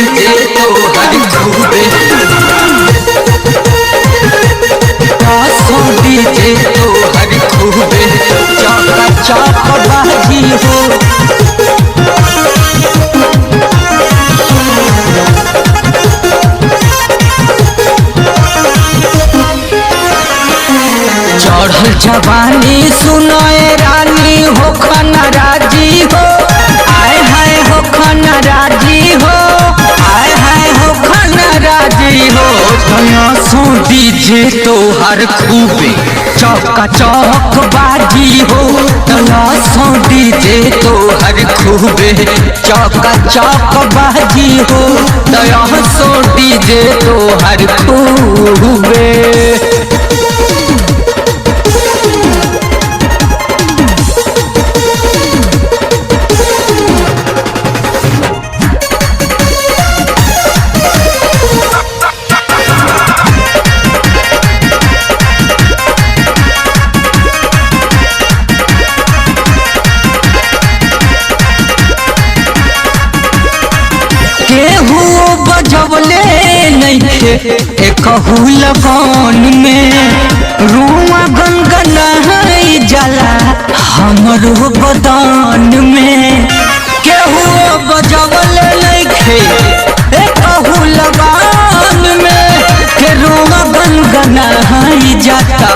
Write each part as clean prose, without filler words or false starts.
DJ तो हर खूबे DJ तो हर खूबे चौका चौक बाजी हो। चढ़ल जवानी सुनाए रानी हो खाना राजी हो, आए हाय हो खाना राजी हो, आए हाय हो खाना राजी हो। सो डीजे तो हर खूबे चौका चौक बाजी हो, सो डीजे तो हर खूबे चौका चौक बाजी हो, सो डीजे तो हर खूबे। केहू बजवले नइखे एकहू लगन में, रुआ गनगनाई जाला हमरो बदन में। केहू बजवले नइखे एकहू लगन में, के रुआ गनगनाई जाता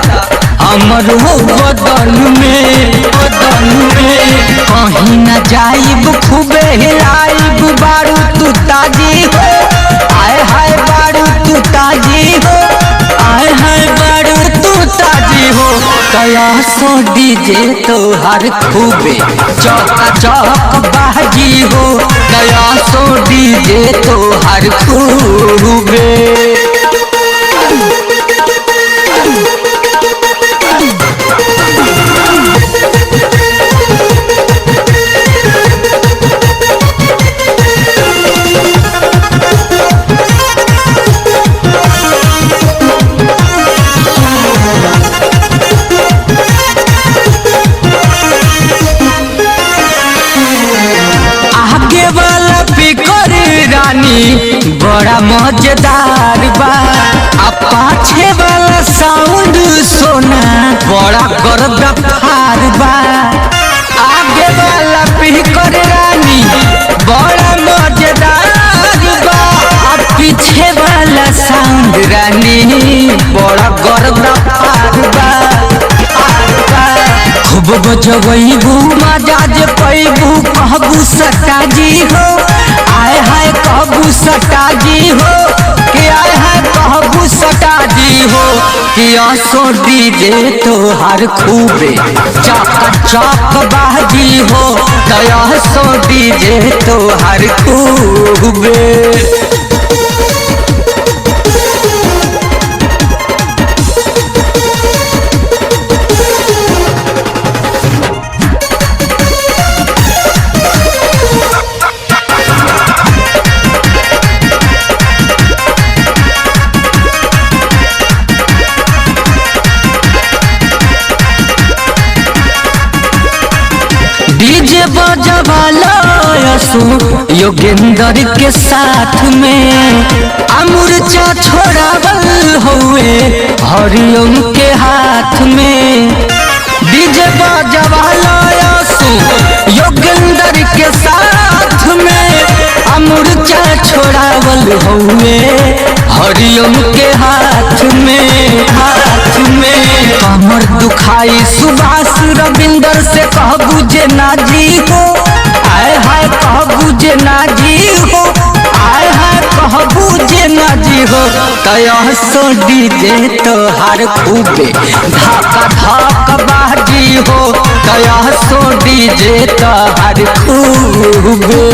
हमरो बदन में, बदन में। कहीं न जाइब खूबे हिलाइब बारू तू ताजी हो, आए हाय बारू तू ताजी हो, आए हाय बारू तू ताजी हो। कया सो डीजे तो हर खूबे चौका चौक बाजी हो, कया सो डीजे तो हर खूबे। बड़ा मजेदार बा पाछे वाला साउंड सोना बड़ा गर्दार बा। आगे वाला स्पीकर रानी बड़ा मजेदार बा, पीछे वाला साउंड रानी बड़ा गर्दार बा। खूब बजबू मजाज पैबू कहबू सटाजी हो, आए हाय कहबू सटाजी हो, कि आए हाय कहबू सटाजी हो। कि सो डीजे तो हर खूबे चौका चौक बाजी हो, दया सो डीजे तो हर खूबे। डीजे बजवाला योगेंद्र के साथ में, अमूर्चा छोड़ावल हुए हरिओम के हाथ में। डीजे बजवाला योगेंद्र के साथ में, अमूर्चा छोड़ावल हुए हरिओम के हाथ में, हाथ में। कमर दुखाई सुभाष रविंदर से कहबू जे नाजी हो, आए हाय कहबू जे नाजी हो, आए हाय कहबू जे नाजी हो। कया सो डीजे तो हर खूबे धाका धाक बाजी हो, कया सो डीजे तो हर खूबे।